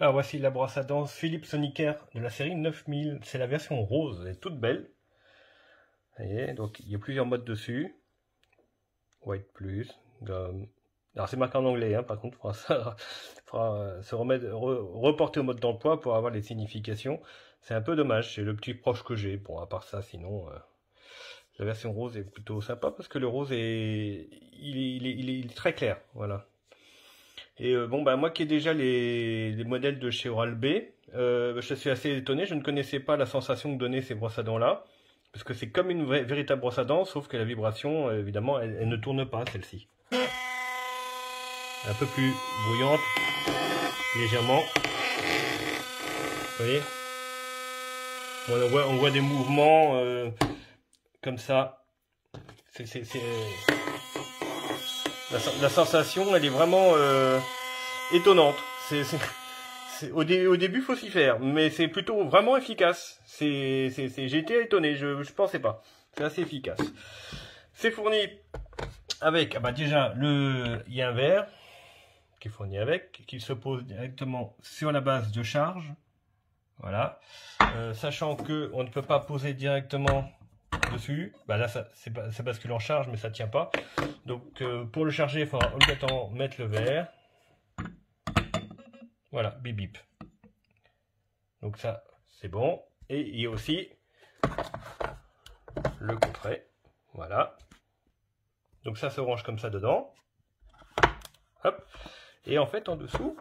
Alors voici la brosse à dents Philips Sonicare de la série 9000. C'est la version rose, elle est toute belle. Vous voyez, donc il y a plusieurs modes dessus. White plus, gomme. Alors c'est marqué en anglais, hein, par contre, il faudra se reporter au mode d'emploi pour avoir les significations. C'est un peu dommage, c'est le petit proche que j'ai. Bon, à part ça, sinon, la version rose est plutôt sympa parce que le rose il est très clair, voilà. Et bon, bah moi qui ai déjà les modèles de chez Oral-B, je suis assez étonné, je ne connaissais pas la sensation que donnaient ces brosses à dents là, parce que c'est comme une véritable brosse à dents, sauf que la vibration, évidemment, elle ne tourne pas, celle-ci. Un peu plus bruyante, légèrement. Vous voyez, on voit des mouvements comme ça. La sensation, elle est vraiment étonnante. Au début, faut s'y faire, mais c'est plutôt vraiment efficace. J'ai été étonné, je pensais pas. C'est assez efficace. C'est fourni avec, déjà, il y a un verre qui est fourni avec, qui se pose directement sur la base de charge. Voilà. Sachant que on ne peut pas poser directement dessus, là ça bascule en charge, mais ça tient pas. Donc pour le charger, il faudra obligatoirement mettre le verre. Voilà, bip bip. Donc ça, c'est bon. Et il y a aussi le coffret. Voilà. Donc ça se range comme ça dedans. Hop. Et en fait, en dessous,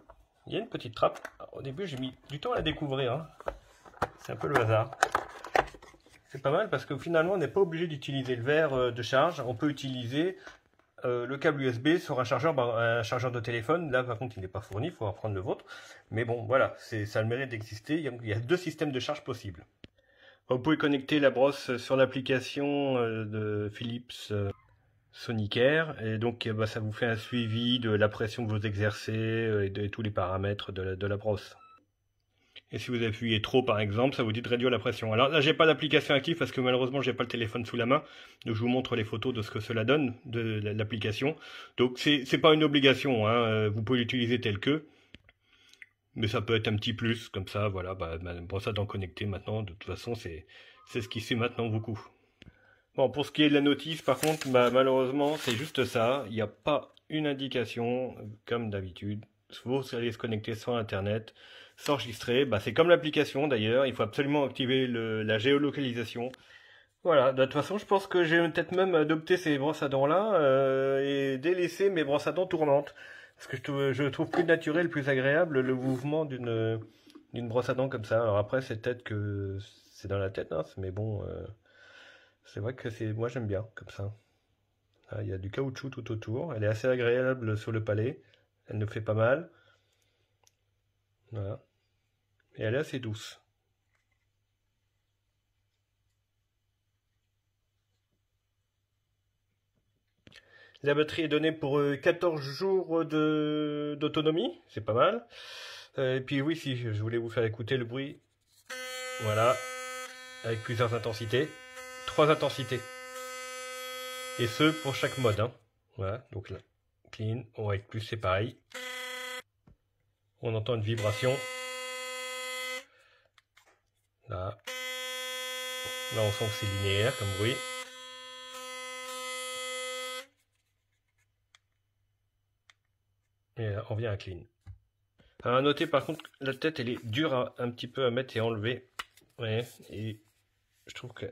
il y a une petite trappe. Alors, au début, j'ai mis du temps à la découvrir, hein. C'est un peu le hasard. C'est pas mal parce que finalement, on n'est pas obligé d'utiliser le verre de charge. On peut utiliser le câble USB sur un chargeur de téléphone. Là, par contre, il n'est pas fourni. Il faut prendre le vôtre. Mais bon, voilà, ça a le mérite d'exister. Il y a deux systèmes de charge possibles. Vous pouvez connecter la brosse sur l'application de Philips Sonicare. Et donc, ça vous fait un suivi de la pression que vous exercez et de tous les paramètres de la brosse. Et si vous appuyez trop, par exemple, ça vous dit de réduire la pression. Alors là, j'ai pas d'application active parce que malheureusement, j'ai pas le téléphone sous la main. Donc, je vous montre les photos de ce que cela donne, de l'application. Donc, c'est pas une obligation, hein. Vous pouvez l'utiliser tel que. Mais ça peut être un petit plus, comme ça, voilà. Ma brosse à dents connectée maintenant, de toute façon, c'est ce qui se fait maintenant beaucoup. Bon, pour ce qui est de la notice, par contre, malheureusement, c'est juste ça. Il n'y a pas une indication, comme d'habitude. Vous allez se connecter sur Internet, s'enregistrer. C'est comme l'application d'ailleurs. Il faut absolument activer la géolocalisation. Voilà. De toute façon, je pense que j'ai peut-être même adopté ces brosses à dents là et délaissé mes brosses à dents tournantes. Parce que je trouve plus naturel, plus agréable le mouvement d'une brosse à dents comme ça. Alors après, c'est peut-être que c'est dans la tête, hein, mais bon, c'est vrai que moi j'aime bien comme ça. Il y a du caoutchouc tout autour. Elle est assez agréable sur le palais. Elle ne fait pas mal. Voilà. Et elle est assez douce. La batterie est donnée pour 14 jours d'autonomie. C'est pas mal. Et puis oui, si je voulais vous faire écouter le bruit. Voilà. Avec plusieurs intensités. 3 intensités. Et ce, pour chaque mode, hein. Voilà. Donc là, clean. White plus, c'est pareil. On entend une vibration. Là. Là, on sent que c'est linéaire comme bruit. Et là, on vient à clean. Alors, à noter par contre, la tête, elle est dure un petit peu à mettre et enlever. Ouais, et je trouve que...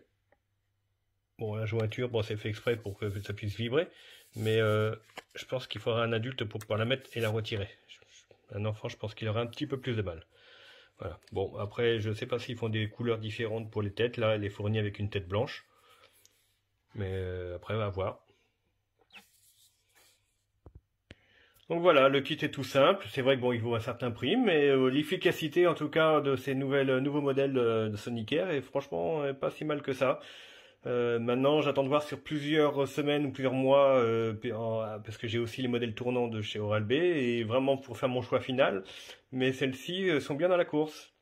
Bon, la jointure, c'est fait exprès pour que ça puisse vibrer. Mais je pense qu'il faudra un adulte pour pouvoir la mettre et la retirer. Un enfant, je pense qu'il aura un petit peu plus de mal. Voilà. Bon, après, je ne sais pas s'ils font des couleurs différentes pour les têtes. Là, elle est fournie avec une tête blanche. Mais après, on va voir. Donc voilà, le kit est tout simple. C'est vrai que bon, il vaut un certain prix, mais l'efficacité, en tout cas, de ces nouveaux modèles de Sonicare est franchement pas si mal que ça. Maintenant, j'attends de voir sur plusieurs semaines ou plusieurs mois, parce que j'ai aussi les modèles tournants de chez Oral-B, et vraiment pour faire mon choix final. Mais celles-ci sont bien dans la course.